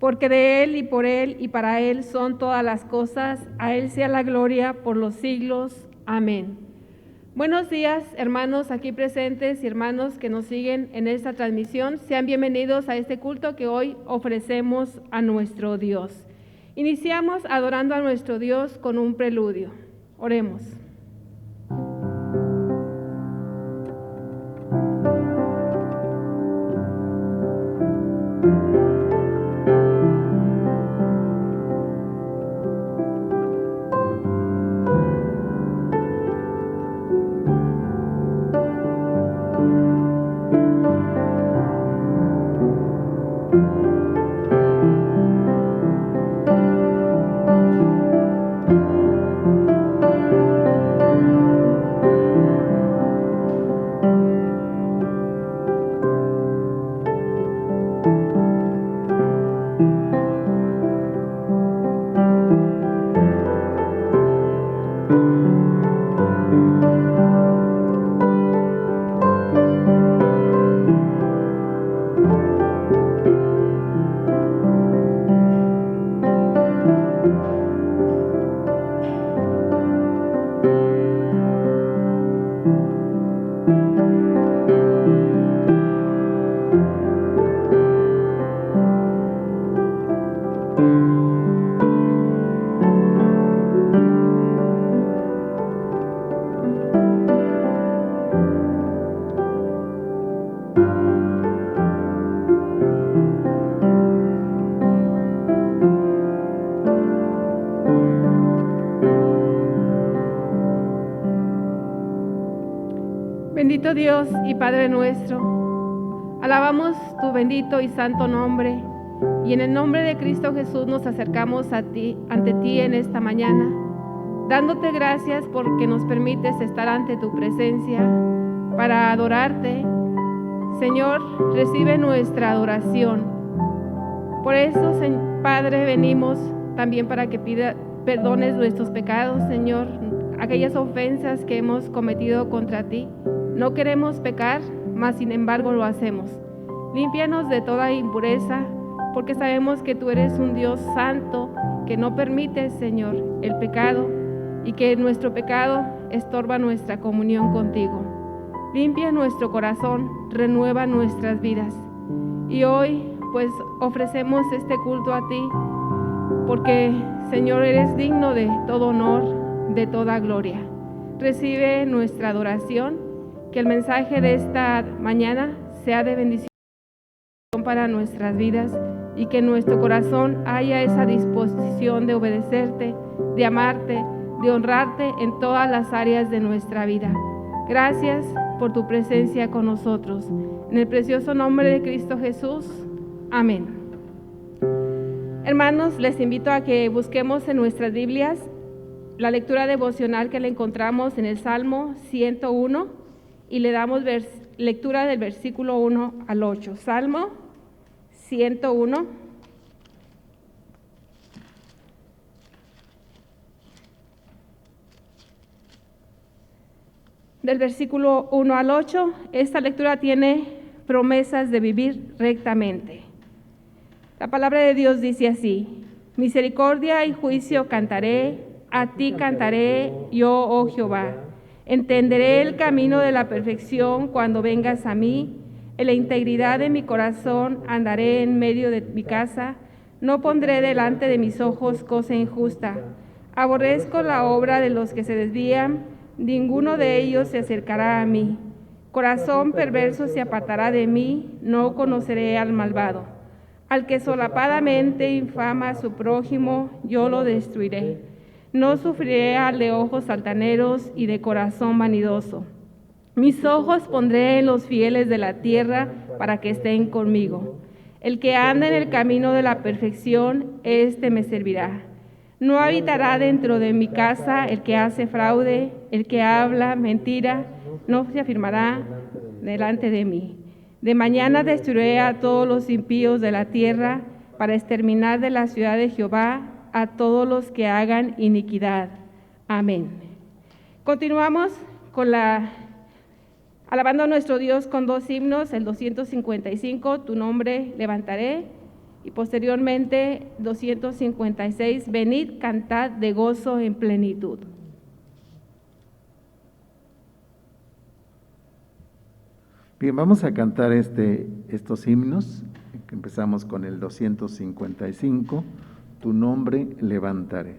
porque de Él y por Él y para Él son todas las cosas. A Él sea la gloria por los siglos. Amén. Buenos días, hermanos aquí presentes y hermanos que nos siguen en esta transmisión. Sean bienvenidos a este culto que hoy ofrecemos a nuestro Dios. Iniciamos adorando a nuestro Dios con un preludio. Oremos. Bendito Dios y Padre nuestro, alabamos tu bendito y santo nombre, y en el nombre de Cristo Jesús nos acercamos ante ti en esta mañana, dándote gracias porque nos permites estar ante tu presencia para adorarte. Señor, recibe nuestra adoración. Por eso, Padre, venimos también para que perdones nuestros pecados, Señor, aquellas ofensas que hemos cometido contra ti. No queremos pecar, mas sin embargo lo hacemos. Límpianos de toda impureza, porque sabemos que tú eres un Dios santo, que no permites, Señor, el pecado, y que nuestro pecado estorba nuestra comunión contigo. Limpia nuestro corazón, renueva nuestras vidas. Y hoy, pues, ofrecemos este culto a ti, porque, Señor, eres digno de todo honor, de toda gloria. Recibe nuestra adoración. Que el mensaje de esta mañana sea de bendición para nuestras vidas y que en nuestro corazón haya esa disposición de obedecerte, de amarte, de honrarte en todas las áreas de nuestra vida. Gracias por tu presencia con nosotros. En el precioso nombre de Cristo Jesús. Amén. Hermanos, les invito a que busquemos en nuestras Biblias la lectura devocional que le encontramos en el Salmo 101. Y le damos lectura del versículo 1 al 8. Salmo 101. Del versículo 1 al 8, esta lectura tiene promesas de vivir rectamente. La palabra de Dios dice así: misericordia y juicio cantaré, a ti cantaré yo, oh Jehová. Entenderé el camino de la perfección cuando vengas a mí. En la integridad de mi corazón andaré en medio de mi casa. No pondré delante de mis ojos cosa injusta. Aborrezco la obra de los que se desvían. Ninguno de ellos se acercará a mí. Corazón perverso se apartará de mí. No conoceré al malvado. Al que solapadamente infama a su prójimo, yo lo destruiré. No sufriré al de ojos altaneros y de corazón vanidoso. Mis ojos pondré en los fieles de la tierra para que estén conmigo. El que anda en el camino de la perfección, éste me servirá. No habitará dentro de mi casa el que hace fraude, el que habla mentira, no se afirmará delante de mí. De mañana destruiré a todos los impíos de la tierra para exterminar de la ciudad de Jehová a todos los que hagan iniquidad. Amén. Continuamos con alabando a nuestro Dios con dos himnos, el 255, Tu nombre levantaré, Y posteriormente 256, venid, cantad de gozo en plenitud. Bien, vamos a cantar estos himnos. Empezamos con el 255, tu nombre levantaré.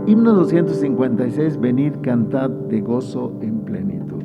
Himno 256, venid, cantad de gozo en plenitud.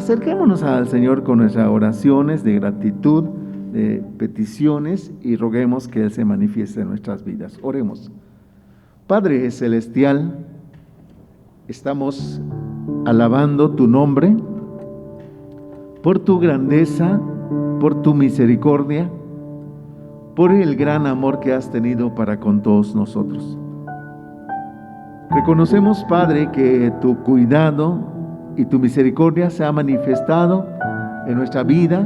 acerquémonos al Señor con nuestras oraciones de gratitud, de peticiones, y roguemos que Él se manifieste en nuestras vidas. Oremos. Padre Celestial, estamos alabando tu nombre por tu grandeza, por tu misericordia, por el gran amor que has tenido para con todos nosotros. Reconocemos, Padre, que tu cuidado y tu misericordia se ha manifestado en nuestra vida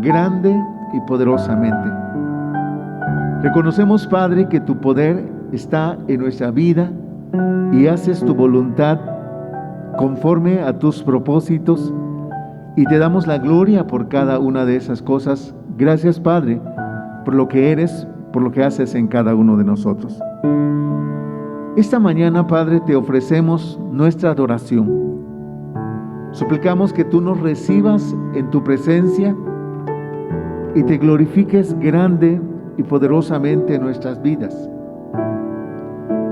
grande y poderosamente. Reconocemos, Padre, que tu poder está en nuestra vida y haces tu voluntad conforme a tus propósitos, y te damos la gloria por cada una de esas cosas. Gracias, Padre, por lo que eres, por lo que haces en cada uno de nosotros. Esta mañana, Padre, te ofrecemos nuestra adoración. Suplicamos que tú nos recibas en tu presencia y te glorifiques grande y poderosamente en nuestras vidas.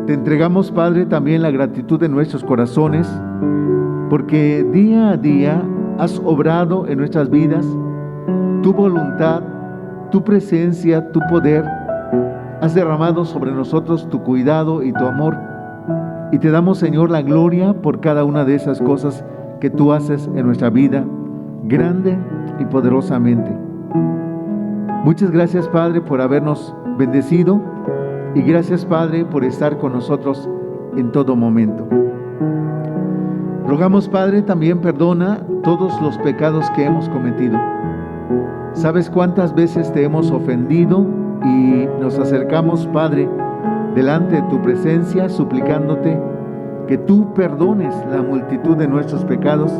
Te entregamos, Padre, también la gratitud de nuestros corazones, porque día a día has obrado en nuestras vidas tu voluntad, tu presencia, tu poder. Has derramado sobre nosotros tu cuidado y tu amor. Y te damos, Señor, la gloria por cada una de esas cosas que tú haces en nuestra vida, grande y poderosamente. Muchas gracias, Padre, por habernos bendecido, y gracias, Padre, por estar con nosotros en todo momento. Rogamos, Padre, también perdona todos los pecados que hemos cometido. Sabes cuántas veces te hemos ofendido y nos acercamos, Padre, delante de tu presencia, suplicándote que tú perdones la multitud de nuestros pecados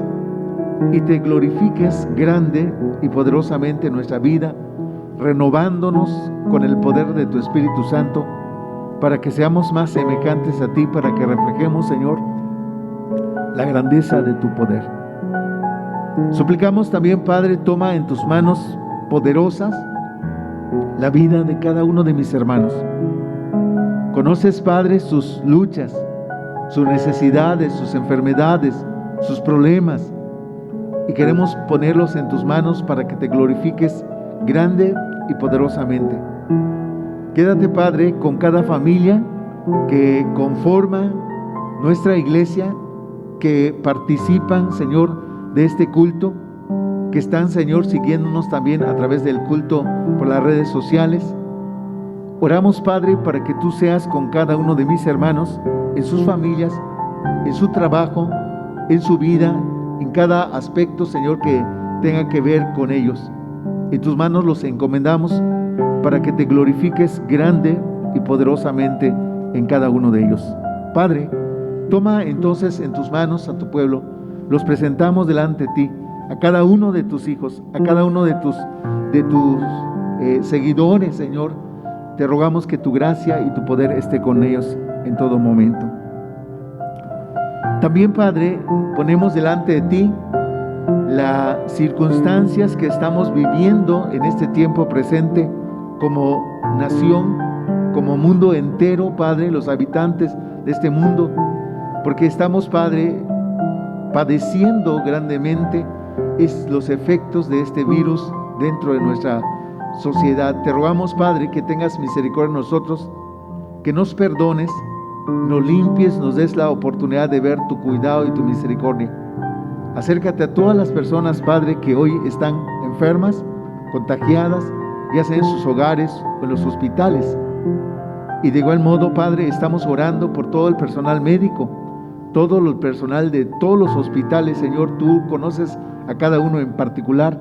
y te glorifiques grande y poderosamente en nuestra vida, renovándonos con el poder de tu Espíritu Santo, para que seamos más semejantes a ti, para que reflejemos, Señor, la grandeza de tu poder. Suplicamos también, Padre, toma en tus manos poderosas la vida de cada uno de mis hermanos. Conoces, Padre, sus luchas, sus necesidades, sus enfermedades, sus problemas, y queremos ponerlos en tus manos para que te glorifiques grande y poderosamente. Quédate, Padre, con cada familia que conforma nuestra iglesia, que participan, Señor, de este culto, que están, Señor, siguiéndonos también a través del culto por las redes sociales. Oramos, Padre, para que tú seas con cada uno de mis hermanos, en sus familias, en su trabajo, en su vida, en cada aspecto, Señor, que tenga que ver con ellos. En tus manos los encomendamos para que te glorifiques grande y poderosamente en cada uno de ellos. Padre, toma entonces en tus manos a tu pueblo, los presentamos delante de ti, a cada uno de tus hijos, a cada uno de tus seguidores, Señor. Te rogamos que tu gracia y tu poder esté con ellos en todo momento. También, Padre, ponemos delante de ti las circunstancias que estamos viviendo en este tiempo presente como nación, como mundo entero, Padre, los habitantes de este mundo, porque estamos, Padre, padeciendo grandemente los efectos de este virus dentro de nuestra sociedad. Te rogamos, Padre, que tengas misericordia de nosotros, que nos perdones, nos limpies, nos des la oportunidad de ver tu cuidado y tu misericordia. Acércate a todas las personas, Padre, que hoy están enfermas, contagiadas, ya sea en sus hogares o en los hospitales. Y de igual modo, Padre, estamos orando por todo el personal médico, todo el personal de todos los hospitales. Señor, tú conoces a cada uno en particular,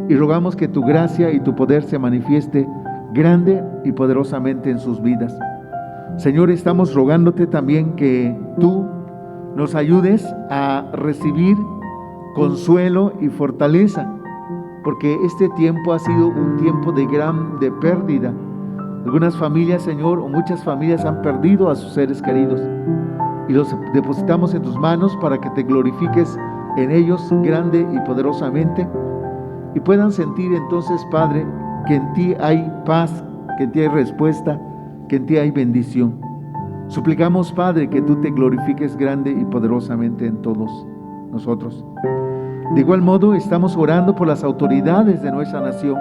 y rogamos que tu gracia y tu poder se manifieste grande y poderosamente en sus vidas. Señor, estamos rogándote también que tú nos ayudes a recibir consuelo y fortaleza, porque este tiempo ha sido un tiempo de pérdida. Algunas familias, Señor, o muchas familias han perdido a sus seres queridos, y los depositamos en tus manos para que te glorifiques en ellos grande y poderosamente, y puedan sentir entonces, Padre, que en ti hay paz, que en ti hay respuesta, que en ti hay bendición. Suplicamos, Padre, que tú te glorifiques grande y poderosamente en todos nosotros. De igual modo, estamos orando por las autoridades de nuestra nación.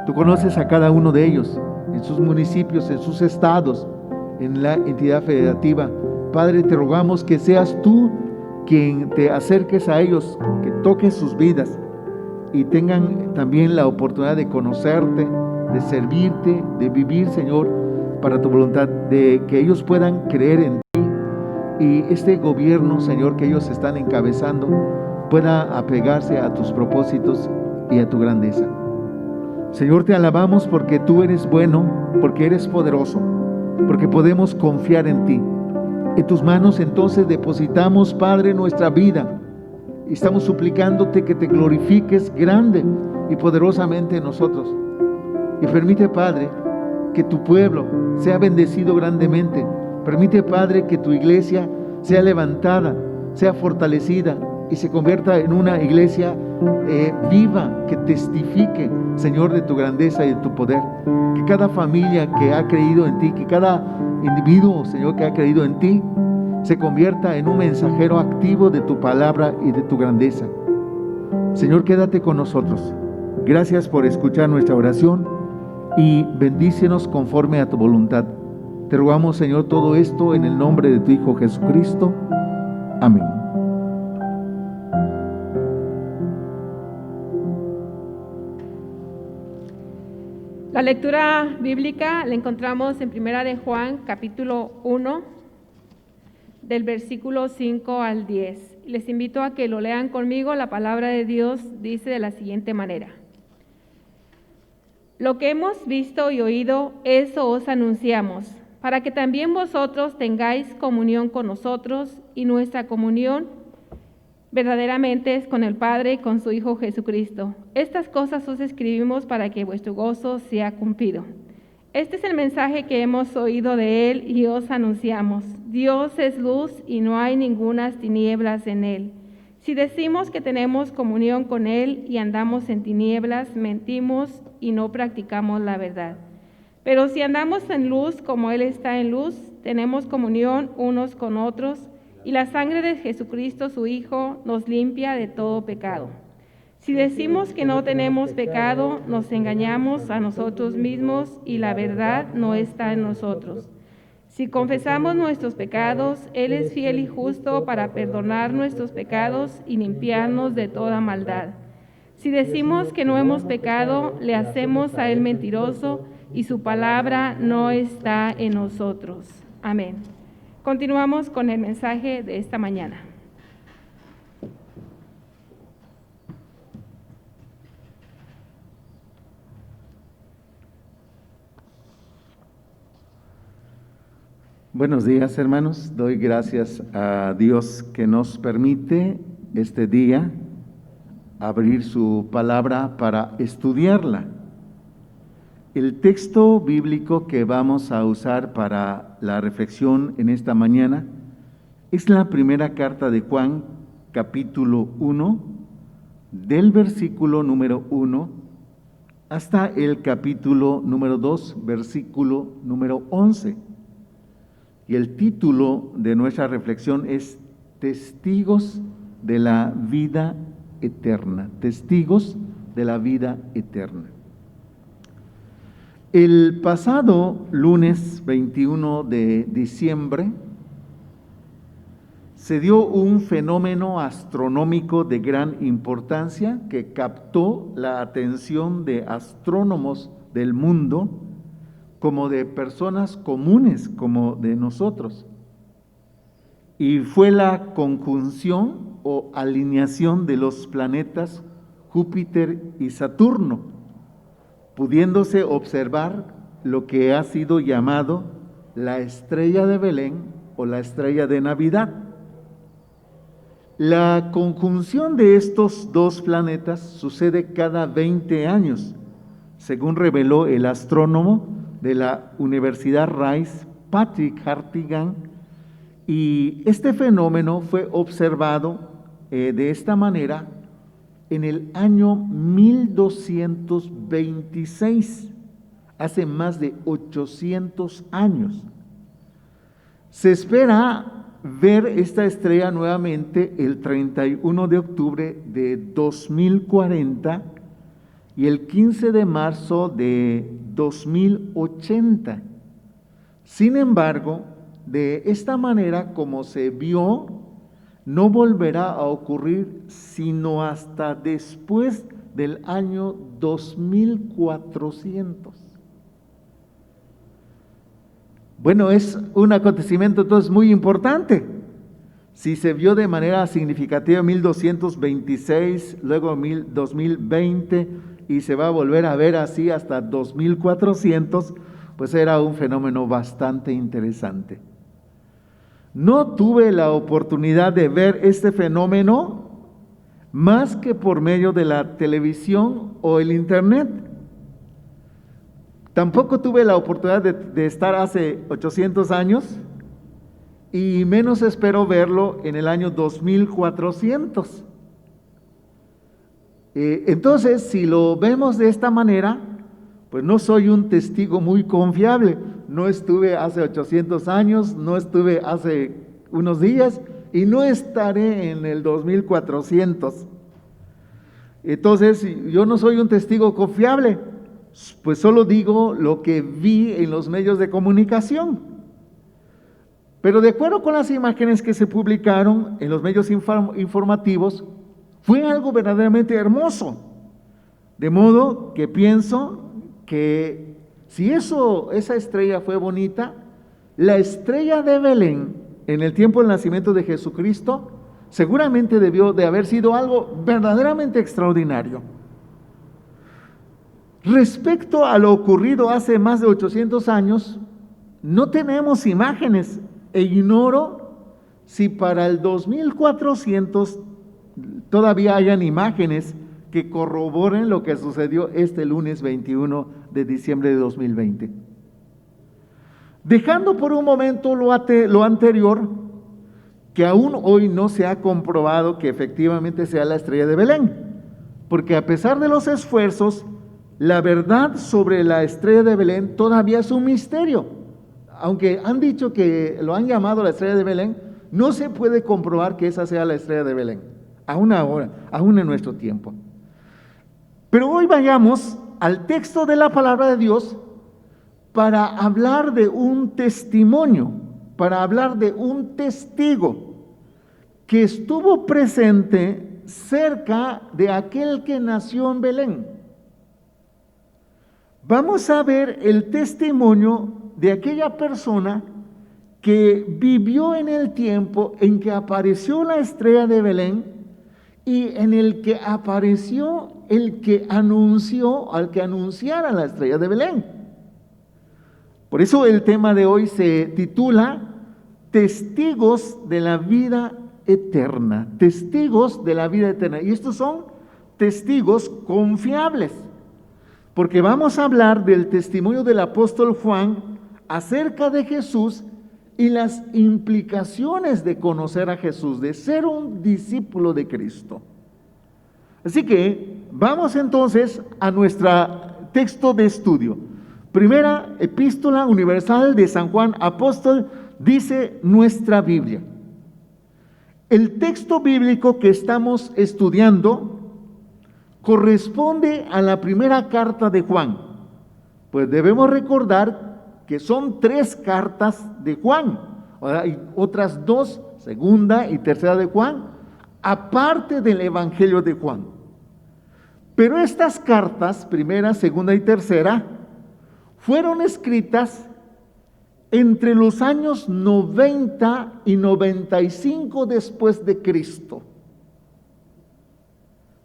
Tú conoces a cada uno de ellos, en sus municipios, en sus estados, en la entidad federativa. Padre, te rogamos que seas tú quien te acerques a ellos, que toques sus vidas y tengan también la oportunidad de conocerte, de servirte, de vivir, Señor, para tu voluntad, de que ellos puedan creer en ti y este gobierno, Señor, que ellos están encabezando, pueda apegarse a tus propósitos y a tu grandeza. Señor, te alabamos porque tú eres bueno, porque eres poderoso, porque podemos confiar en ti. En tus manos entonces depositamos, Padre, nuestra vida. Y estamos suplicándote que te glorifiques grande y poderosamente en nosotros. Y permite, Padre, que tu pueblo sea bendecido grandemente. Permite, Padre, que tu iglesia sea levantada, sea fortalecida y se convierta en una iglesia viva, que testifique, Señor, de tu grandeza y de tu poder. Que cada familia que ha creído en ti, que cada individuo, Señor, que ha creído en ti, se convierta en un mensajero activo de tu palabra y de tu grandeza. Señor, quédate con nosotros. Gracias por escuchar nuestra oración y bendícenos conforme a tu voluntad. Te rogamos, Señor, todo esto en el nombre de tu Hijo Jesucristo. Amén. La lectura bíblica la encontramos en Primera de Juan, capítulo 1, del versículo 5 al 10. Les invito a que lo lean conmigo. La palabra de Dios dice de la siguiente manera: Lo que hemos visto y oído, eso os anunciamos, para que también vosotros tengáis comunión con nosotros, y nuestra comunión verdaderamente es con el Padre y con su Hijo Jesucristo. Estas cosas os escribimos para que vuestro gozo sea cumplido. Este es el mensaje que hemos oído de Él y os anunciamos. Dios es luz y no hay ningunas tinieblas en Él. Si decimos que tenemos comunión con Él y andamos en tinieblas, mentimos y no practicamos la verdad. Pero si andamos en luz como Él está en luz, tenemos comunión unos con otros, y la sangre de Jesucristo, su Hijo, nos limpia de todo pecado. Si decimos que no tenemos pecado, nos engañamos a nosotros mismos y la verdad no está en nosotros. Si confesamos nuestros pecados, Él es fiel y justo para perdonar nuestros pecados y limpiarnos de toda maldad. Si decimos que no hemos pecado, le hacemos a Él mentiroso y su palabra no está en nosotros. Amén. Continuamos con el mensaje de esta mañana. Buenos días, hermanos. Doy gracias a Dios que nos permite este día abrir su palabra para estudiarla. El texto bíblico que vamos a usar para la reflexión en esta mañana es la primera carta de Juan, capítulo 1, del versículo número 1 hasta el capítulo número 2, versículo número 11. Y el título de nuestra reflexión es Testigos de la vida eterna. Testigos de la vida eterna. El pasado lunes 21 de diciembre se dio un fenómeno astronómico de gran importancia que captó la atención de astrónomos del mundo, como de personas comunes como de nosotros. Y fue la conjunción o alineación de los planetas Júpiter y Saturno, pudiéndose observar lo que ha sido llamado la estrella de Belén o la estrella de Navidad. La conjunción de estos dos planetas sucede cada 20 años, según reveló el astrónomo de la Universidad Rice, Patrick Hartigan, y este fenómeno fue observado de esta manera en el año 1226, hace más de 800 años. Se espera ver esta estrella nuevamente el 31 de octubre de 2040 y el 15 de marzo de 2080. Sin embargo, de esta manera como se vio, no volverá a ocurrir sino hasta después del año 2400. Bueno, es un acontecimiento entonces muy importante. Si se vio de manera significativa en 1226, luego en 2020 y se va a volver a ver así hasta 2400, pues era un fenómeno bastante interesante. No tuve la oportunidad de ver este fenómeno más que por medio de la televisión o el internet. Tampoco tuve la oportunidad de estar hace 800 años y menos espero verlo en el año 2400. Entonces, si lo vemos de esta manera, pues no soy un testigo muy confiable. No estuve hace 800 años, no estuve hace unos días y no estaré en el 2400. Entonces, yo no soy un testigo confiable, pues solo digo lo que vi en los medios de comunicación. Pero de acuerdo con las imágenes que se publicaron en los medios informativos, fue algo verdaderamente hermoso. De modo que pienso que si esa estrella fue bonita, la estrella de Belén en el tiempo del nacimiento de Jesucristo seguramente debió de haber sido algo verdaderamente extraordinario. Respecto a lo ocurrido hace más de 800 años, no tenemos imágenes e ignoro si para el 2400 todavía hayan imágenes que corroboren lo que sucedió este lunes 21 de diciembre de 2020. Dejando por un momento lo anterior, que aún hoy no se ha comprobado que efectivamente sea la estrella de Belén, porque a pesar de los esfuerzos, la verdad sobre la estrella de Belén todavía es un misterio. Aunque han dicho que lo han llamado la estrella de Belén, no se puede comprobar que esa sea la estrella de Belén, aún ahora, aún en nuestro tiempo. Pero hoy vayamos al texto de la palabra de Dios para hablar de un testimonio, para hablar de un testigo que estuvo presente cerca de aquel que nació en Belén. Vamos a ver el testimonio de aquella persona que vivió en el tiempo en que apareció la estrella de Belén y en el que apareció el que anunció, al que anunciara la estrella de Belén. Por eso el tema de hoy se titula Testigos de la vida eterna. Testigos de la vida eterna. Y estos son testigos confiables, porque vamos a hablar del testimonio del apóstol Juan acerca de Jesús y las implicaciones de conocer a Jesús, de ser un discípulo de Cristo. Así que vamos entonces a nuestro texto de estudio. Primera epístola universal de San Juan Apóstol, dice nuestra Biblia. El texto bíblico que estamos estudiando corresponde a la primera carta de Juan, pues debemos recordar que son 3 cartas de Juan, hay otras 2, segunda y tercera de Juan, aparte del Evangelio de Juan. Pero estas cartas, primera, segunda y tercera, fueron escritas entre los años 90 y 95 después de Cristo.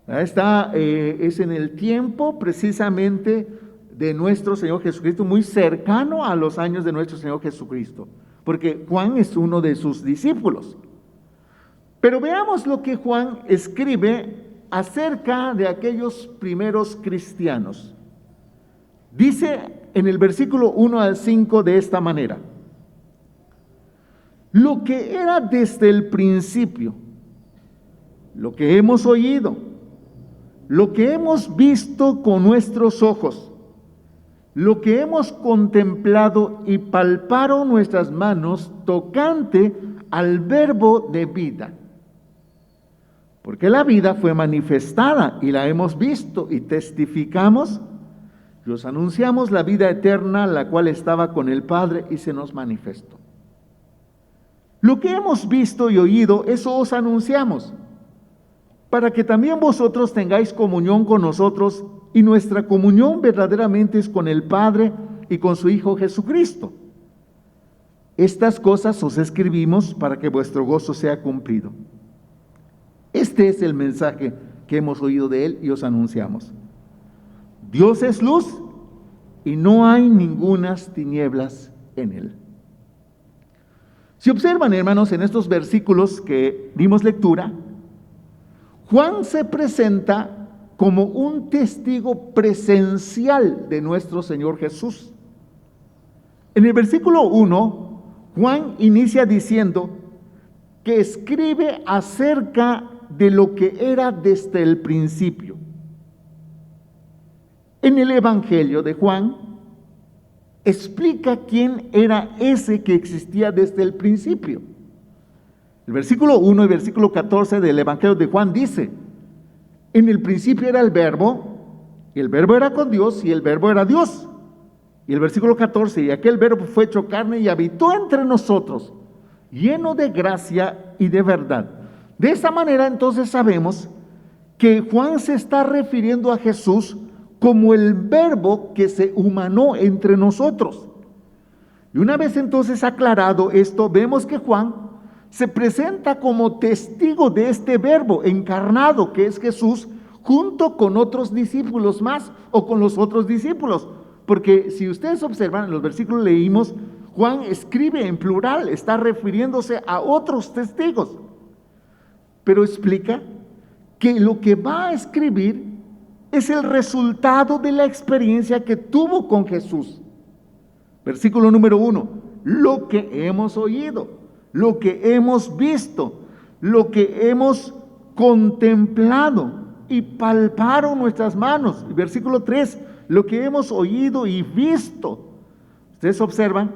Es en el tiempo precisamente de nuestro Señor Jesucristo, muy cercano a los años de nuestro Señor Jesucristo, porque Juan es uno de sus discípulos. Pero veamos lo que Juan escribe acerca de aquellos primeros cristianos. Dice en el versículo 1 al 5 de esta manera: lo que era desde el principio, lo que hemos oído, lo que hemos visto con nuestros ojos, lo que hemos contemplado y palparon nuestras manos tocante al verbo de vida. Porque la vida fue manifestada y la hemos visto y testificamos y os anunciamos la vida eterna, la cual estaba con el Padre y se nos manifestó. Lo que hemos visto y oído, eso os anunciamos, para que también vosotros tengáis comunión con nosotros, y nuestra comunión verdaderamente es con el Padre y con su Hijo Jesucristo. Estas cosas os escribimos para que vuestro gozo sea cumplido. Este es el mensaje que hemos oído de Él y os anunciamos. Dios es luz y no hay ningunas tinieblas en Él. Si observan, hermanos, en estos versículos que dimos lectura, Juan se presenta como un testigo presencial de nuestro Señor Jesús. En el versículo 1, Juan inicia diciendo que escribe acerca de lo que era desde el principio. En el Evangelio de Juan explica quién era ese que existía desde el principio. El versículo 1 y versículo 14 del Evangelio de Juan dice: en el principio era el verbo, y el verbo era con Dios, y el verbo era Dios. Y el versículo 14, y aquel verbo fue hecho carne y habitó entre nosotros, lleno de gracia y de verdad. De esta manera entonces sabemos que Juan se está refiriendo a Jesús como el verbo que se humanó entre nosotros. Y una vez entonces aclarado esto, vemos que Juan se presenta como testigo de este verbo encarnado que es Jesús, junto con otros discípulos más o con los otros discípulos. Porque si ustedes observan en los versículos leímos, Juan escribe en plural, está refiriéndose a otros testigos. Pero explica que lo que va a escribir es el resultado de la experiencia que tuvo con Jesús. Versículo número 1, lo que hemos oído, lo que hemos visto, lo que hemos contemplado y palparon nuestras manos. Y versículo 3, lo que hemos oído y visto. Ustedes observan,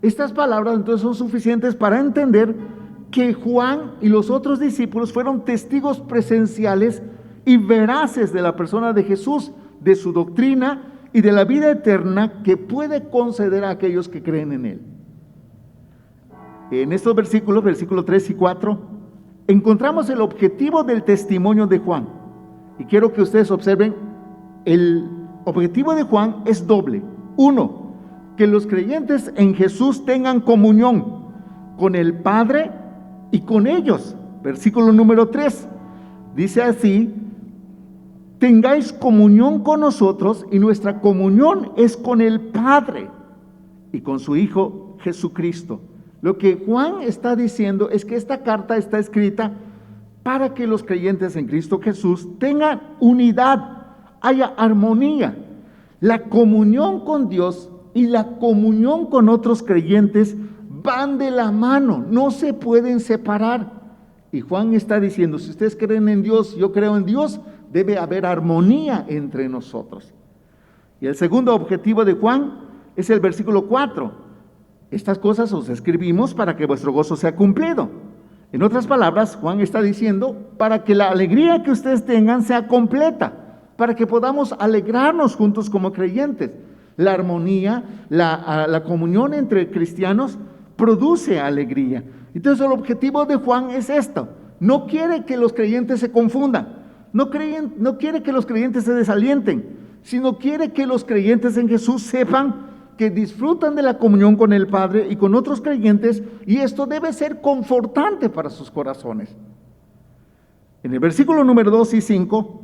estas palabras entonces son suficientes para entender que Juan y los otros discípulos fueron testigos presenciales y veraces de la persona de Jesús, de su doctrina y de la vida eterna que puede conceder a aquellos que creen en Él. En estos versículos, versículos 3 y 4, encontramos el objetivo del testimonio de Juan. Y quiero que ustedes observen, el objetivo de Juan es doble. Uno, que los creyentes en Jesús tengan comunión con el Padre y con ellos. Versículo número 3, dice así: tengáis comunión con nosotros, y nuestra comunión es con el Padre y con su Hijo Jesucristo. Lo que Juan está diciendo es que esta carta está escrita para que los creyentes en Cristo Jesús tengan unidad, haya armonía. La comunión con Dios y la comunión con otros creyentes van de la mano, no se pueden separar. Y Juan está diciendo, si ustedes creen en Dios, yo creo en Dios, debe haber armonía entre nosotros. Y el segundo objetivo de Juan es el versículo 4. Estas cosas os escribimos para que vuestro gozo sea cumplido. En otras palabras, Juan está diciendo para que la alegría que ustedes tengan sea completa, para que podamos alegrarnos juntos como creyentes. La armonía, la comunión entre cristianos produce alegría. Entonces el objetivo de Juan es esto: no quiere que los creyentes se confundan, no quiere que los creyentes se desalienten, sino quiere que los creyentes en Jesús sepan que disfrutan de la comunión con el Padre y con otros creyentes, y esto debe ser confortante para sus corazones. En el versículo número 2 y 5,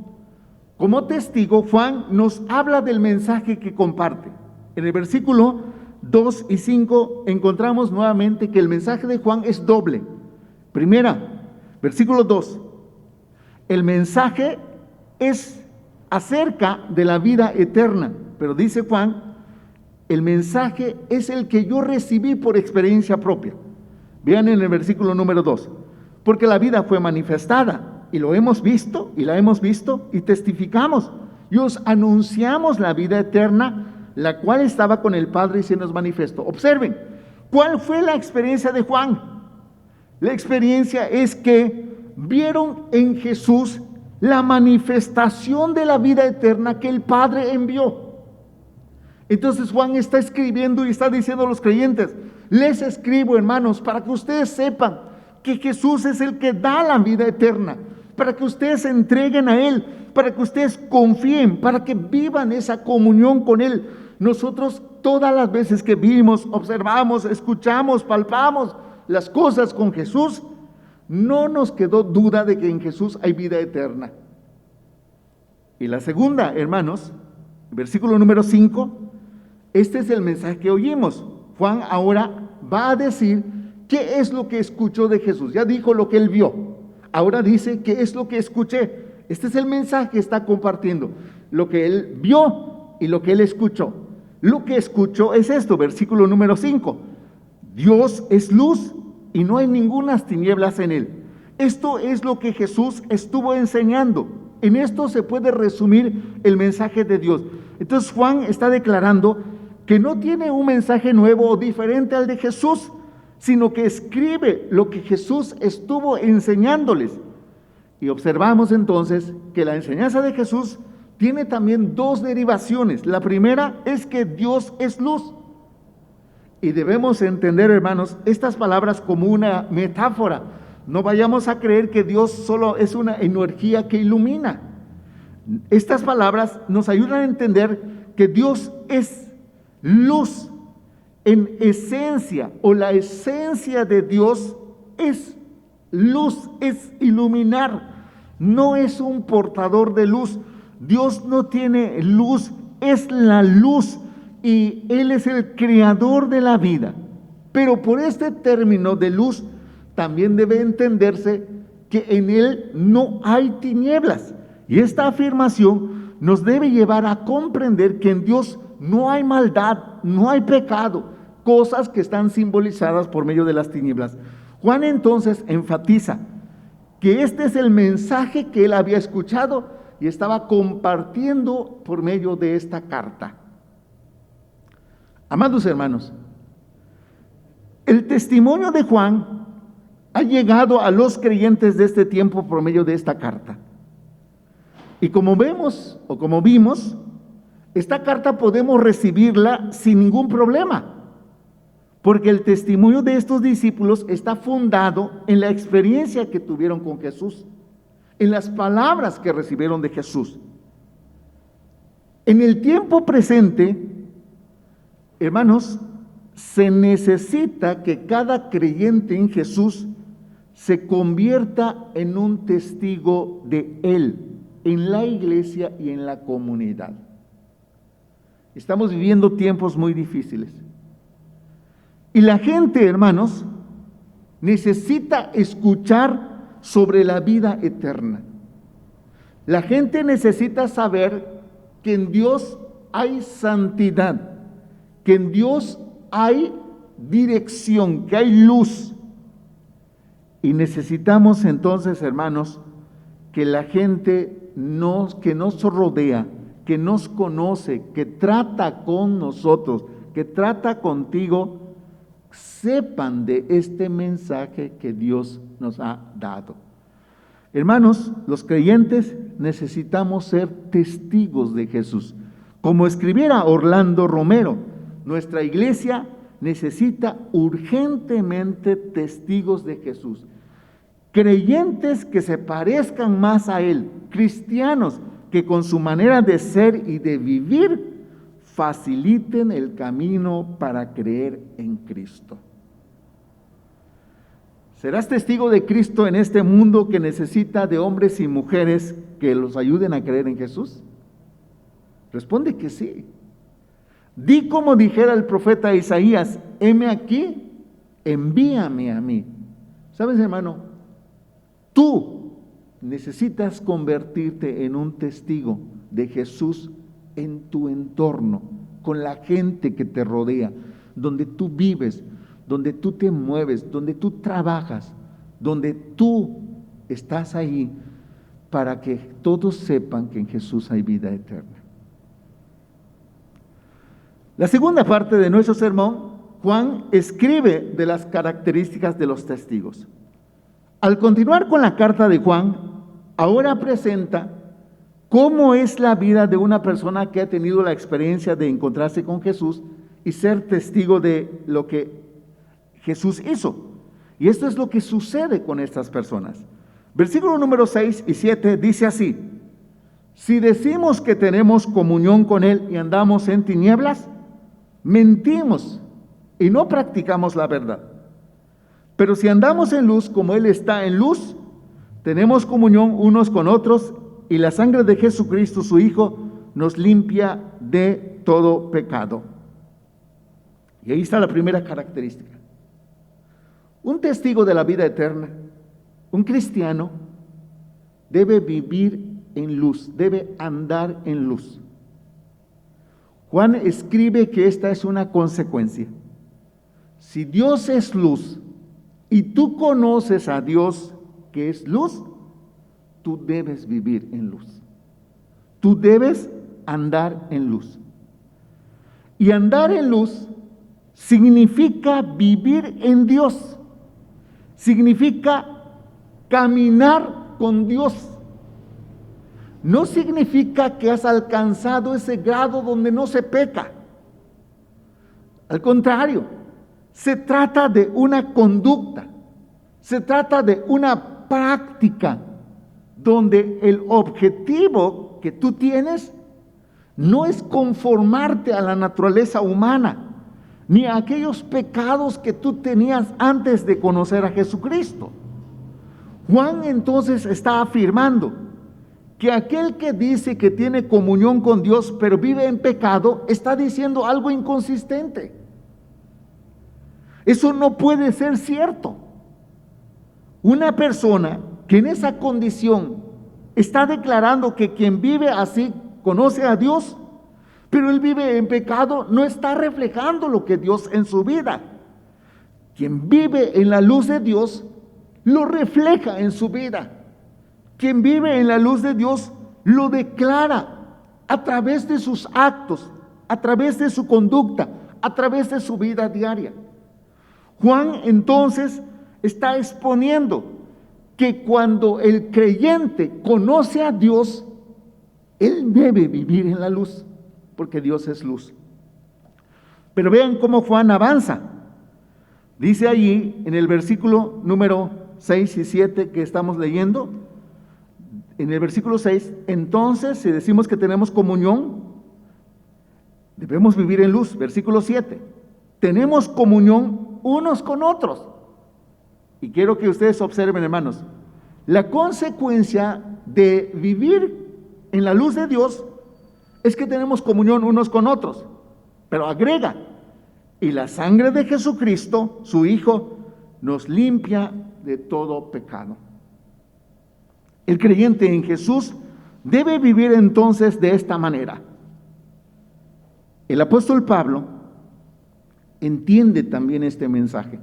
como testigo, Juan nos habla del mensaje que comparte. En el versículo 2 y 5 encontramos nuevamente que el mensaje de Juan es doble. Primera, versículo 2, el mensaje es acerca de la vida eterna, pero dice Juan, el mensaje es el que yo recibí por experiencia propia. Vean en el versículo número 2, porque la vida fue manifestada y lo hemos visto y la hemos visto y testificamos y os anunciamos la vida eterna, la cual estaba con el Padre y se nos manifestó. Observen, ¿cuál fue la experiencia de Juan? La experiencia es que vieron en Jesús la manifestación de la vida eterna que el Padre envió. Entonces Juan está escribiendo y está diciendo a los creyentes: les escribo, hermanos, para que ustedes sepan que Jesús es el que da la vida eterna, para que ustedes se entreguen a Él, para que ustedes confíen, para que vivan esa comunión con Él. Nosotros todas las veces que vimos, observamos, escuchamos, palpamos las cosas con Jesús, no nos quedó duda de que en Jesús hay vida eterna. Y la segunda, hermanos, versículo número 5, este es el mensaje que oímos. Juan ahora va a decir qué es lo que escuchó de Jesús. Ya dijo lo que él vio. Ahora dice qué es lo que escuché. Este es el mensaje que está compartiendo. Lo que él vio y lo que él escuchó. Lo que escuchó es esto, versículo número 5. Dios es luz y no hay ningunas tinieblas en él. Esto es lo que Jesús estuvo enseñando. En esto se puede resumir el mensaje de Dios. Entonces Juan está declarando que no tiene un mensaje nuevo o diferente al de Jesús, sino que escribe lo que Jesús estuvo enseñándoles. Y observamos entonces que la enseñanza de Jesús tiene también dos derivaciones. La primera es que Dios es luz. Y debemos entender, hermanos, estas palabras como una metáfora. No vayamos a creer que Dios solo es una energía que ilumina. Estas palabras nos ayudan a entender que Dios es luz en esencia, o la esencia de Dios es luz, es iluminar. No es un portador de luz. Dios no tiene luz, es la luz. Y Él es el creador de la vida. Pero por este término de luz también debe entenderse que en Él no hay tinieblas. Y esta afirmación nos debe llevar a comprender que en Dios no hay maldad, no hay pecado, cosas que están simbolizadas por medio de las tinieblas. Juan entonces enfatiza que este es el mensaje que él había escuchado y estaba compartiendo por medio de esta carta. Amados hermanos, el testimonio de Juan ha llegado a los creyentes de este tiempo por medio de esta carta. Y como vemos o como vimos, esta carta podemos recibirla sin ningún problema, porque el testimonio de estos discípulos está fundado en la experiencia que tuvieron con Jesús, en las palabras que recibieron de Jesús. En el tiempo presente, hermanos, se necesita que cada creyente en Jesús se convierta en un testigo de Él, en la iglesia y en la comunidad. Estamos viviendo tiempos muy difíciles. Y la gente, hermanos, necesita escuchar sobre la vida eterna. La gente necesita saber que en Dios hay santidad, que en Dios hay dirección, que hay luz. Y necesitamos entonces, hermanos, que la gente que nos rodea, que nos conoce, que trata con nosotros, que trata contigo, sepan de este mensaje que Dios nos ha dado. Hermanos, los creyentes necesitamos ser testigos de Jesús. Como escribiera Orlando Romero, nuestra iglesia necesita urgentemente testigos de Jesús. Creyentes que se parezcan más a Él, cristianos que con su manera de ser y de vivir faciliten el camino para creer en Cristo. ¿Serás testigo de Cristo en este mundo que necesita de hombres y mujeres que los ayuden a creer en Jesús? Responde que sí. Di como dijera el profeta Isaías: heme aquí, envíame a mí. ¿Sabes, hermano? Tú necesitas convertirte en un testigo de Jesús en tu entorno, con la gente que te rodea, donde tú vives, donde tú te mueves, donde tú trabajas, donde tú estás ahí, para que todos sepan que en Jesús hay vida eterna. La segunda parte de nuestro sermón, Juan escribe de las características de los testigos. Al continuar con la carta de Juan, ahora presenta cómo es la vida de una persona que ha tenido la experiencia de encontrarse con Jesús y ser testigo de lo que Jesús hizo. Y esto es lo que sucede con estas personas. Versículo número 6 y 7 dice así: si decimos que tenemos comunión con Él y andamos en tinieblas, mentimos y no practicamos la verdad. Pero si andamos en luz como Él está en luz, tenemos comunión unos con otros y la sangre de Jesucristo, su Hijo, nos limpia de todo pecado. Y ahí está la primera característica. Un testigo de la vida eterna, un cristiano, debe vivir en luz, debe andar en luz. Juan escribe que esta es una consecuencia. Si Dios es luz y tú conoces a Dios que es luz, tú debes vivir en luz. Tú debes andar en luz. Y andar en luz significa vivir en Dios. Significa caminar con Dios. No significa que has alcanzado ese grado donde no se peca. Al contrario, se trata de una conducta, se trata de una práctica donde el objetivo que tú tienes no es conformarte a la naturaleza humana, ni a aquellos pecados que tú tenías antes de conocer a Jesucristo. Juan entonces está afirmando que aquel que dice que tiene comunión con Dios pero vive en pecado, está diciendo algo inconsistente. Eso no puede ser cierto. Una persona que en esa condición está declarando que quien vive así conoce a Dios, pero él vive en pecado, no está reflejando lo que Dios en su vida. Quien vive en la luz de Dios lo refleja en su vida. Quien vive en la luz de Dios lo declara a través de sus actos, a través de su conducta, a través de su vida diaria. Juan entonces está exponiendo que cuando el creyente conoce a Dios, él debe vivir en la luz, porque Dios es luz. Pero vean cómo Juan avanza. Dice allí en el versículo número 6 y 7 que estamos leyendo, en el versículo 6, entonces si decimos que tenemos comunión, debemos vivir en luz. Versículo 7, tenemos comunión unos con otros. Y quiero que ustedes observen, hermanos, la consecuencia de vivir en la luz de Dios es que tenemos comunión unos con otros. Pero agrega, y la sangre de Jesucristo, su Hijo, nos limpia de todo pecado. El creyente en Jesús debe vivir entonces de esta manera. El apóstol Pablo entiende también este mensaje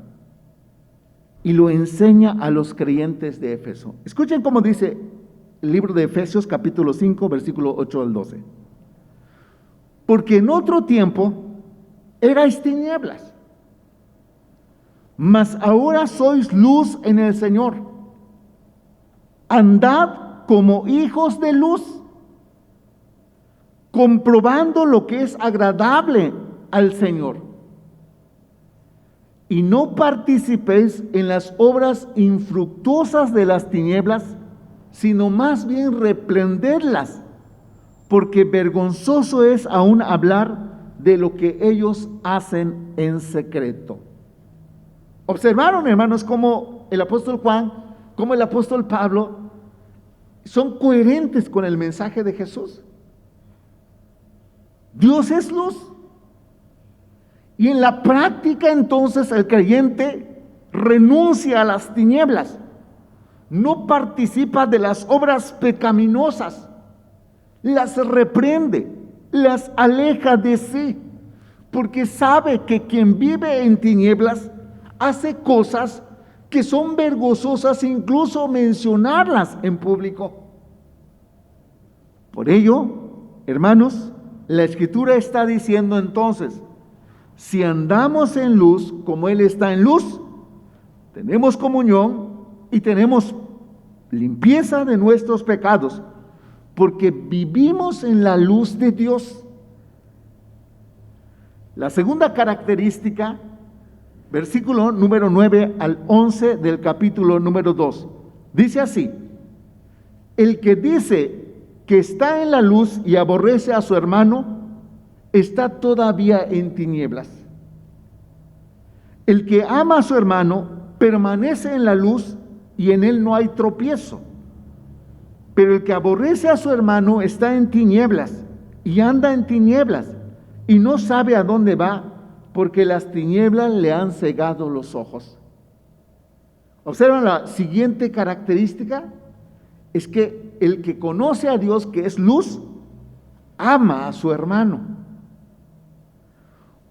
y lo enseña a los creyentes de Éfeso. Escuchen cómo dice el libro de Efesios capítulo 5, versículo 8 al 12. Porque en otro tiempo erais tinieblas, mas ahora sois luz en el Señor. Andad como hijos de luz, comprobando lo que es agradable al Señor. Y no participéis en las obras infructuosas de las tinieblas, sino más bien reprenderlas, porque vergonzoso es aún hablar de lo que ellos hacen en secreto. ¿Observaron, hermanos, cómo el apóstol Juan, cómo el apóstol Pablo son coherentes con el mensaje de Jesús? Dios es luz. Y en la práctica entonces el creyente renuncia a las tinieblas, no participa de las obras pecaminosas, las reprende, las aleja de sí, porque sabe que quien vive en tinieblas hace cosas que son vergonzosas, incluso mencionarlas en público. Por ello, hermanos, la Escritura está diciendo entonces, si andamos en luz como Él está en luz, tenemos comunión y tenemos limpieza de nuestros pecados, porque vivimos en la luz de Dios. La segunda característica, versículo número 9 al 11 del capítulo número 2, dice así: el que dice que está en la luz y aborrece a su hermano, está todavía en tinieblas. El que ama a su hermano permanece en la luz y en él no hay tropiezo. Pero el que aborrece a su hermano está en tinieblas y anda en tinieblas y no sabe a dónde va, porque las tinieblas le han cegado los ojos. Observan la siguiente característica, es que el que conoce a Dios, que es luz, ama a su hermano.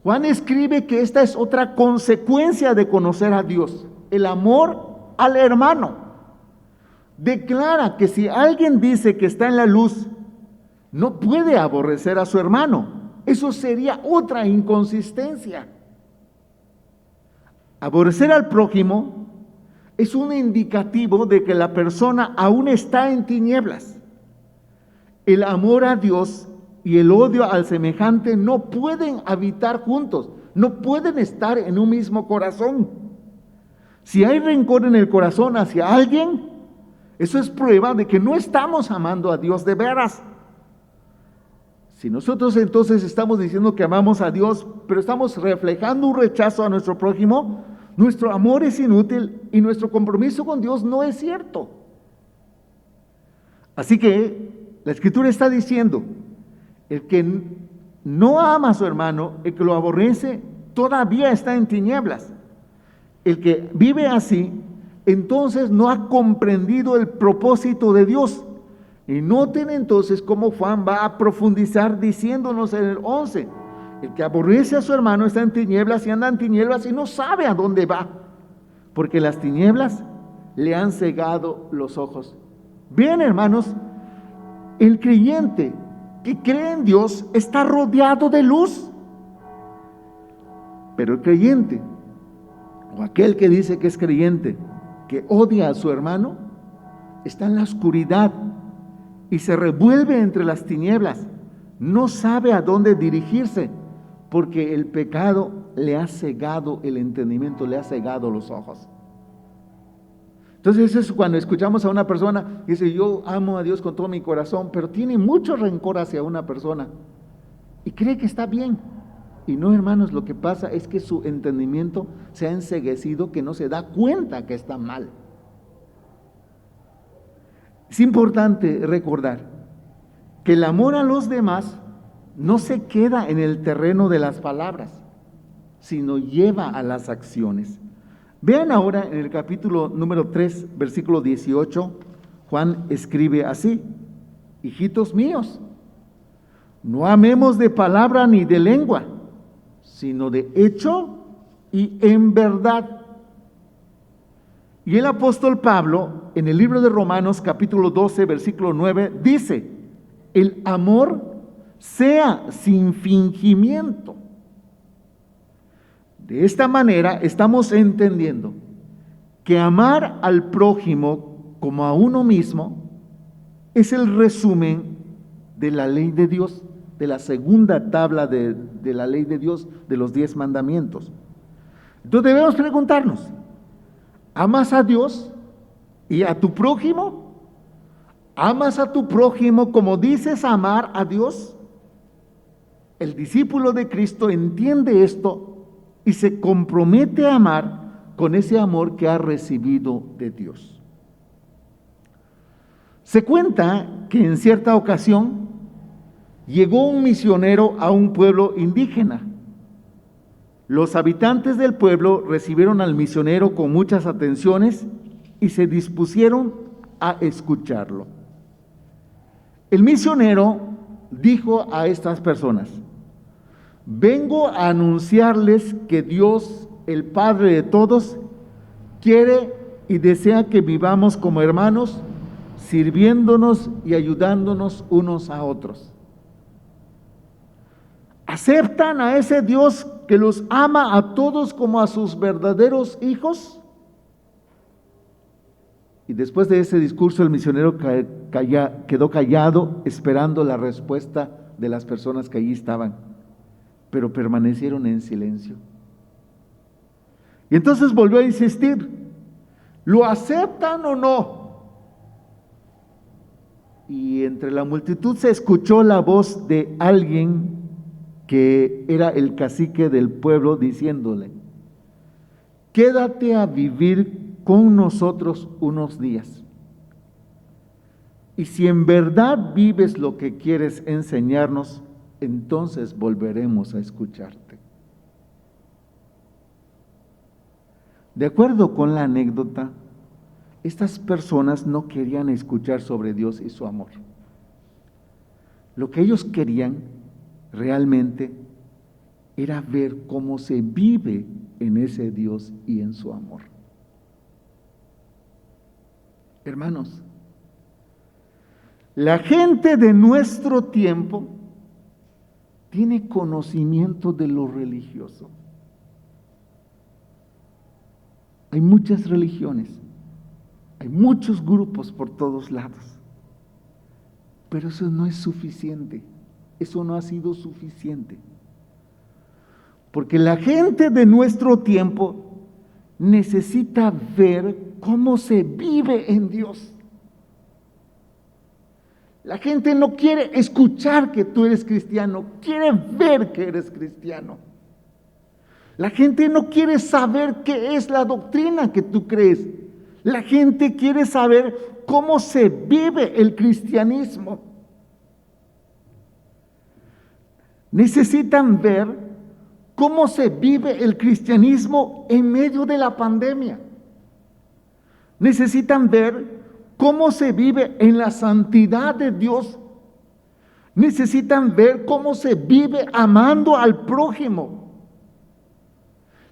Juan escribe que esta es otra consecuencia de conocer a Dios, el amor al hermano. Declara que si alguien dice que está en la luz, no puede aborrecer a su hermano. Eso sería otra inconsistencia. Aborrecer al prójimo es un indicativo de que la persona aún está en tinieblas. El amor a Dios y el odio al semejante no pueden habitar juntos, no pueden estar en un mismo corazón. Si hay rencor en el corazón hacia alguien, eso es prueba de que no estamos amando a Dios de veras. Si nosotros entonces estamos diciendo que amamos a Dios, pero estamos reflejando un rechazo a nuestro prójimo, nuestro amor es inútil y nuestro compromiso con Dios no es cierto. Así que la Escritura está diciendo: el que no ama a su hermano, el que lo aborrece, todavía está en tinieblas. El que vive así, entonces no ha comprendido el propósito de Dios. Y noten entonces cómo Juan va a profundizar diciéndonos en el 11: el que aborrece a su hermano está en tinieblas y anda en tinieblas y no sabe a dónde va, porque las tinieblas le han cegado los ojos. Bien, hermanos, el creyente que cree en Dios está rodeado de luz, pero el creyente, o aquel que dice que es creyente, que odia a su hermano, está en la oscuridad y se revuelve entre las tinieblas. No sabe a dónde dirigirse, porque el pecado le ha cegado el entendimiento, le ha cegado los ojos. Entonces eso es cuando escuchamos a una persona que dice: yo amo a Dios con todo mi corazón, pero tiene mucho rencor hacia una persona y cree que está bien. Y no, hermanos, lo que pasa es que su entendimiento se ha enceguecido, que no se da cuenta que está mal. Es importante recordar que el amor a los demás no se queda en el terreno de las palabras, sino lleva a las acciones. Vean ahora en el capítulo número 3, versículo 18, Juan escribe así: hijitos míos, no amemos de palabra ni de lengua, sino de hecho y en verdad. Y el apóstol Pablo, en el libro de Romanos capítulo 12, versículo 9, dice: el amor sea sin fingimiento. De esta manera estamos entendiendo que amar al prójimo como a uno mismo es el resumen de la ley de Dios, de la segunda tabla de la ley de Dios, de los 10 mandamientos. Entonces debemos preguntarnos: ¿amas a Dios y a tu prójimo? ¿Amas a tu prójimo como dices amar a Dios? El discípulo de Cristo entiende esto y se compromete a amar con ese amor que ha recibido de Dios. Se cuenta que en cierta ocasión llegó un misionero a un pueblo indígena. Los habitantes del pueblo recibieron al misionero con muchas atenciones y se dispusieron a escucharlo. El misionero dijo a estas personas: vengo a anunciarles que Dios, el Padre de todos, quiere y desea que vivamos como hermanos, sirviéndonos y ayudándonos unos a otros. ¿Aceptan a ese Dios que los ama a todos como a sus verdaderos hijos? Y después de ese discurso el misionero quedó callado esperando la respuesta de las personas que allí estaban, pero permanecieron en silencio. Y entonces volvió a insistir: ¿lo aceptan o no? Y entre la multitud se escuchó la voz de alguien que era el cacique del pueblo diciéndole: quédate a vivir con nosotros unos días, y si en verdad vives lo que quieres enseñarnos, entonces volveremos a escucharte. De acuerdo con la anécdota, estas personas no querían escuchar sobre Dios y su amor. Lo que ellos querían realmente era ver cómo se vive en ese Dios y en su amor. Hermanos, la gente de nuestro tiempo tiene conocimiento de lo religioso. Hay muchas religiones, hay muchos grupos por todos lados, pero eso no es suficiente, eso no ha sido suficiente, porque la gente de nuestro tiempo necesita ver cómo se vive en Dios. La gente no quiere escuchar que tú eres cristiano, quiere ver que eres cristiano. La gente no quiere saber qué es la doctrina que tú crees. La gente quiere saber cómo se vive el cristianismo. Necesitan ver cómo se vive el cristianismo en medio de la pandemia. Necesitan ver cómo se vive en la santidad de Dios. Necesitan ver cómo se vive amando al prójimo.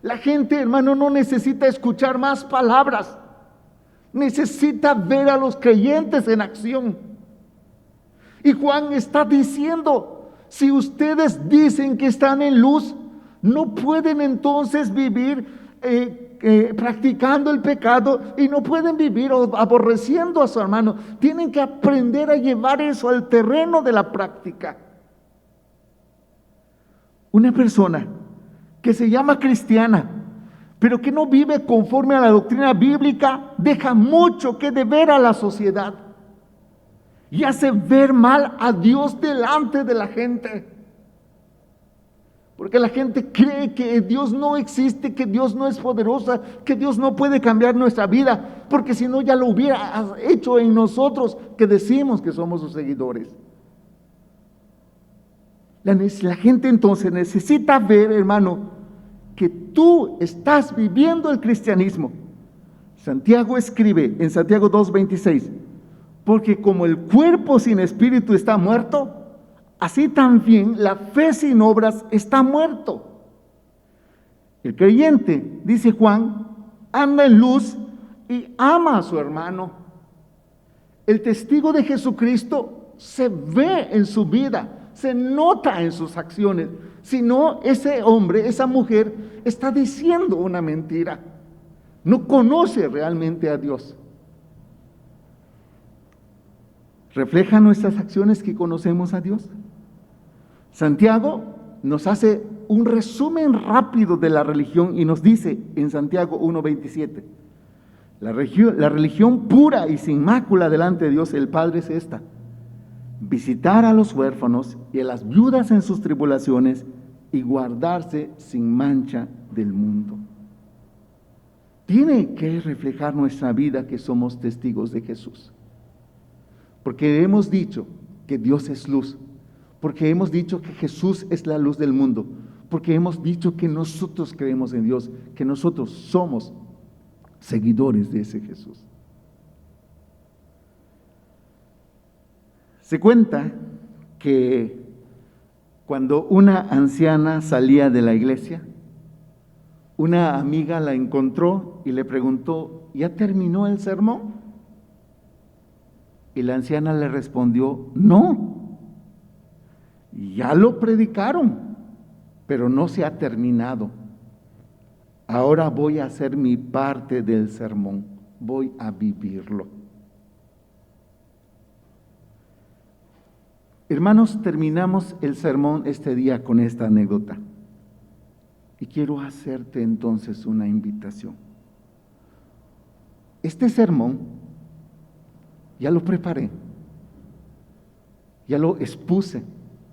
La gente, hermano, no necesita escuchar más palabras. Necesita ver a los creyentes en acción. Y Juan está diciendo: si ustedes dicen que están en luz, no pueden entonces vivir practicando el pecado, y no pueden vivir aborreciendo a su hermano. Tienen que aprender a llevar eso al terreno de la práctica. Una persona que se llama cristiana, pero que no vive conforme a la doctrina bíblica, deja mucho que deber a la sociedad y hace ver mal a Dios delante de la gente. Porque la gente cree que Dios no existe, que Dios no es poderosa, que Dios no puede cambiar nuestra vida, porque si no ya lo hubiera hecho en nosotros, que decimos que somos sus seguidores. La gente entonces necesita ver, hermano, que tú estás viviendo el cristianismo. Santiago escribe en Santiago 2:26: porque como el cuerpo sin espíritu está muerto, así también la fe sin obras está muerto. El creyente, dice Juan, anda en luz y ama a su hermano. El testigo de Jesucristo se ve en su vida, se nota en sus acciones. Si no, ese hombre, esa mujer está diciendo una mentira. No conoce realmente a Dios. ¿Reflejan nuestras acciones que conocemos a Dios? Santiago nos hace un resumen rápido de la religión y nos dice en Santiago 1:27: la religión pura y sin mácula delante de Dios el Padre es esta: visitar a los huérfanos y a las viudas en sus tribulaciones y guardarse sin mancha del mundo. Tiene que reflejar nuestra vida que somos testigos de Jesús, porque hemos dicho que Dios es luz, porque hemos dicho que Jesús es la luz del mundo, porque hemos dicho que nosotros creemos en Dios, que nosotros somos seguidores de ese Jesús. Se cuenta que cuando una anciana salía de la iglesia, una amiga la encontró y le preguntó: ¿ya terminó el sermón? Y la anciana le respondió: no, ya lo predicaron, pero no se ha terminado. Ahora voy a hacer mi parte del sermón. voy a vivirlo. Hermanos, terminamos el sermón este día con esta anécdota. Y quiero hacerte entonces una invitación. Este sermón ya lo preparé, ya lo expuse.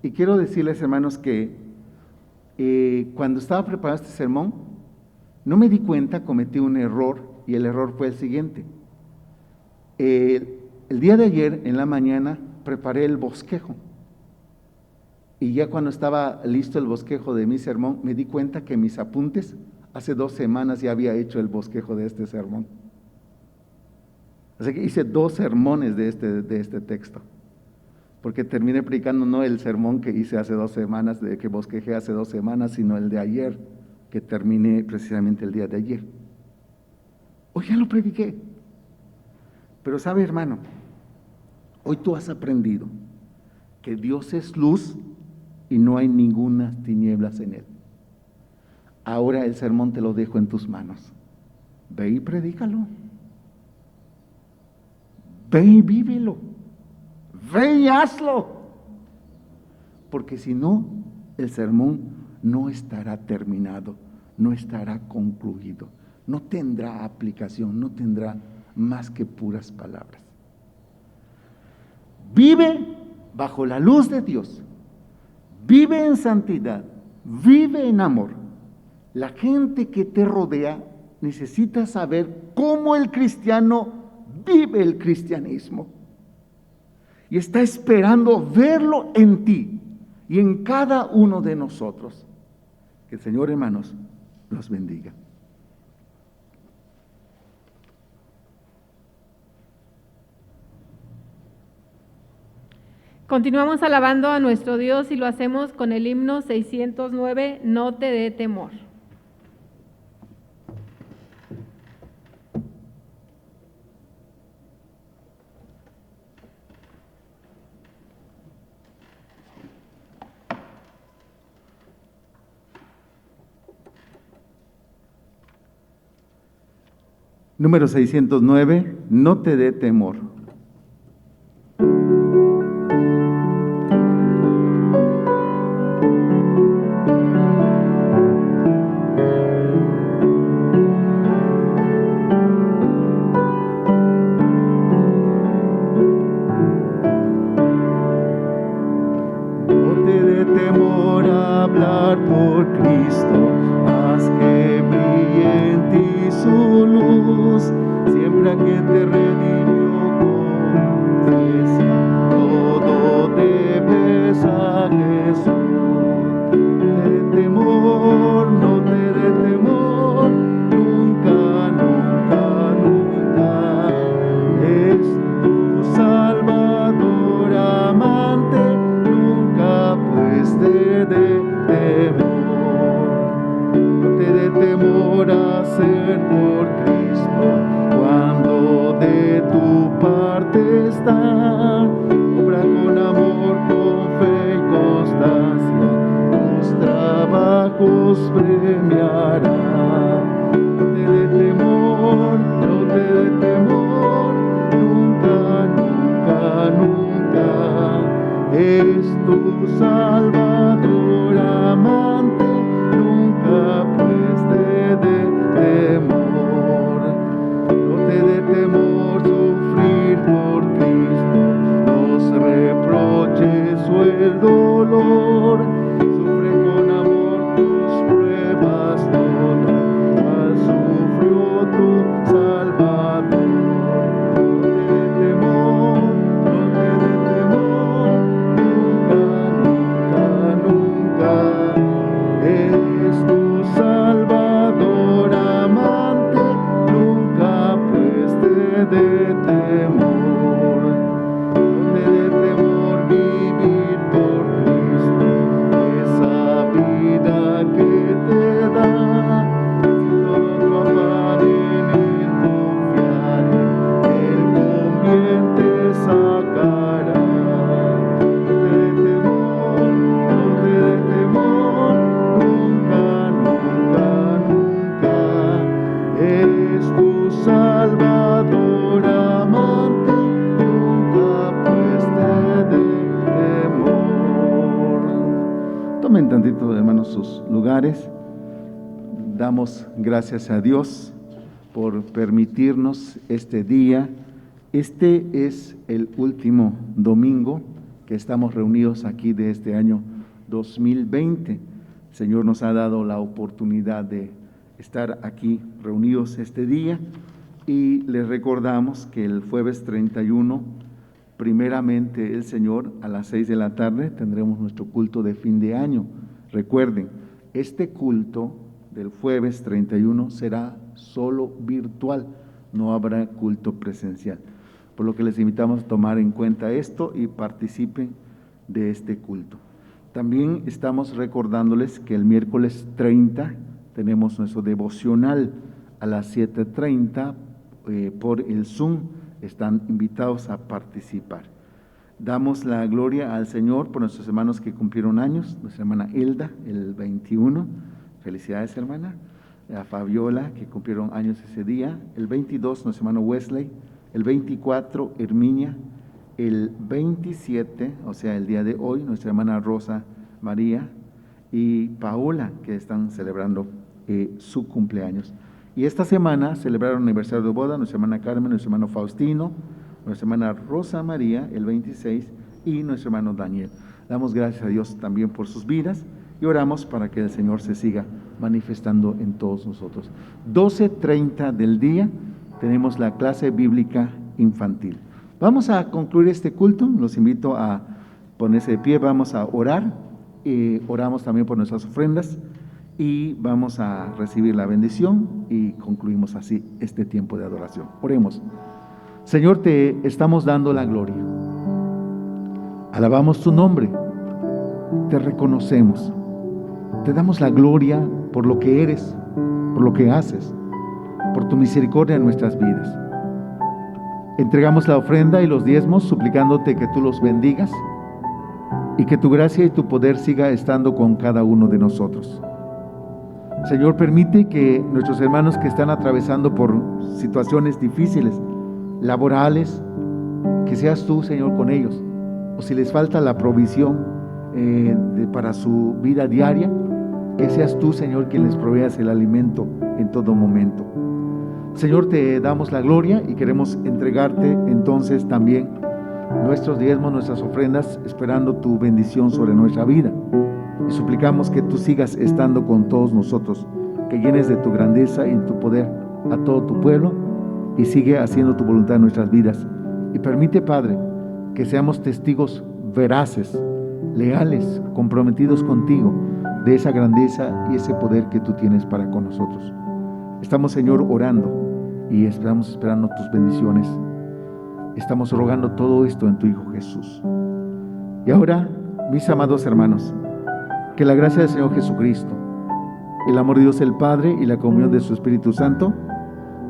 Y quiero decirles, hermanos, que cuando estaba preparando este sermón, no me di cuenta, cometí un error, y el error fue el siguiente. El día de ayer, en la mañana, preparé el bosquejo. Y ya cuando estaba listo el bosquejo de mi sermón, me di cuenta que mis apuntes, hace 2 semanas ya había hecho el bosquejo de este sermón. Así que hice 2 sermones de este texto, porque terminé predicando no el sermón que hice hace 2 semanas, que bosquejé hace 2 semanas, sino el de ayer, que terminé precisamente el día de ayer. Hoy ya lo prediqué. Pero sabe, hermano, hoy tú has aprendido que Dios es luz y no hay ninguna tinieblas en él. Ahora el sermón te lo dejo en tus manos. Ve y predícalo. Ve y vívelo. Ve y hazlo. Porque si no, el sermón no estará terminado, no estará concluido, no tendrá aplicación, no tendrá más que puras palabras. Vive bajo la luz de Dios. Vive en santidad, vive en amor. La gente que te rodea necesita saber cómo el cristiano vive el cristianismo. Y está esperando verlo en ti y en cada uno de nosotros. Que el Señor, hermanos, los bendiga. Continuamos alabando a nuestro Dios y lo hacemos con el himno 609, No te dé temor. Número 609, no te dé temor. No te dé temor a hablar por Cristo, haz que brille en ti su luz, siempre a quien te redimió confiesa, todo debes a Jesús. De temor, no te dé temor, nunca, nunca, nunca, es tu Salvador amante, nunca pues te dé temor. No te dé temor a ser por Cristo, cuando de tu parte está, obra con amor, con fe y constancia, tus trabajos premiará. No te dé temor, no te dé temor, nunca, nunca, nunca, es tu Salvador amante, nunca pues te dé temor. No te dé temor sufrir por Cristo, los reproches o el dolor, sufre con amor tus pruebas todas, al sufrió tu Salvador. No te dé temor, no te dé temor, nunca, nunca, nunca, es tu Salvador amante, nunca pues te dé temor. No te dé temor vivir por Cristo, esa vida que te da, si todo tu afán en él confiare, él con bien te sacará. No te dé temor, no te dé temor, nunca, nunca, nunca, es tu Salvador lugares. Damos gracias a Dios por permitirnos este día. Este es el último domingo que estamos reunidos aquí de este año 2020. El Señor nos ha dado la oportunidad de estar aquí reunidos este día y les recordamos que el jueves 31, primeramente el Señor, a las 6 de la tarde tendremos nuestro culto de fin de año. Recuerden, este culto del jueves 31 será solo virtual, no habrá culto presencial, por lo que les invitamos a tomar en cuenta esto y participen de este culto. También estamos recordándoles que el miércoles 30 tenemos nuestro devocional a las 7:30 por el Zoom. Están invitados a participar. Damos la gloria al Señor por nuestros hermanos que cumplieron años. Nuestra hermana Elda, el 21. Felicidades, hermana. A Fabiola, que cumplieron años ese día. El 22, nuestro hermano Wesley. El 24, Herminia. El 27, o sea, el día de hoy, nuestra hermana Rosa María y Paola, que están celebrando su cumpleaños. Y esta semana celebraron el aniversario de boda nuestra hermana Carmen, nuestro hermano Faustino, nuestra hermana Rosa María, el 26, y nuestro hermano Daniel. Damos gracias a Dios también por sus vidas y oramos para que el Señor se siga manifestando en todos nosotros. 12:30 del día tenemos la clase bíblica infantil. Vamos a concluir este culto. Los invito a ponerse de pie. Vamos a orar. Oramos también por nuestras ofrendas y vamos a recibir la bendición y concluimos así este tiempo de adoración. Oremos. Señor, te estamos dando la gloria. Alabamos tu nombre. Te reconocemos. Te damos la gloria por lo que eres, por lo que haces, por tu misericordia en nuestras vidas. Entregamos la ofrenda y los diezmos suplicándote que tú los bendigas y que tu gracia y tu poder siga estando con cada uno de nosotros. Señor, permite que nuestros hermanos que están atravesando por situaciones difíciles, laborales, que seas tú, Señor, con ellos. O si les falta la provisión para su vida diaria, que seas tú, Señor, quien les proveas el alimento en todo momento. Señor, te damos la gloria y queremos entregarte entonces también nuestros diezmos, nuestras ofrendas, esperando tu bendición sobre nuestra vida. Y suplicamos que tú sigas estando con todos nosotros, que llenes de tu grandeza y tu poder a todo tu pueblo y sigue haciendo tu voluntad en nuestras vidas. Y permite, Padre, que seamos testigos veraces, leales, comprometidos contigo de esa grandeza y ese poder que tú tienes para con nosotros. Estamos, Señor, orando y estamos esperando tus bendiciones. Estamos rogando todo esto en tu Hijo Jesús. Y ahora, mis amados hermanos, que la gracia del Señor Jesucristo, el amor de Dios el Padre y la comunión de su Espíritu Santo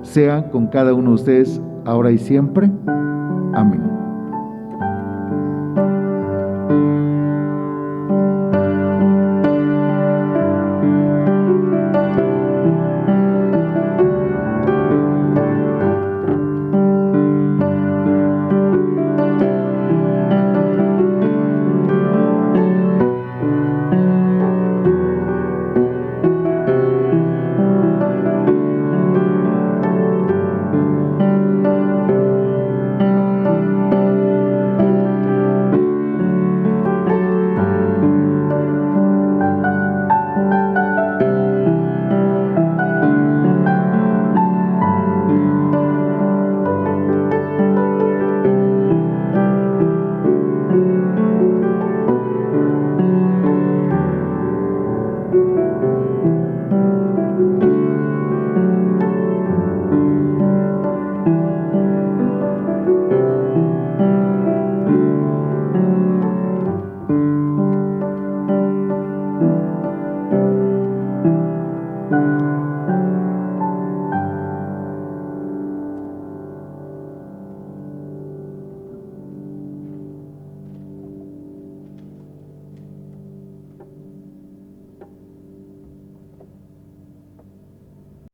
sea con cada uno de ustedes, ahora y siempre. Amén.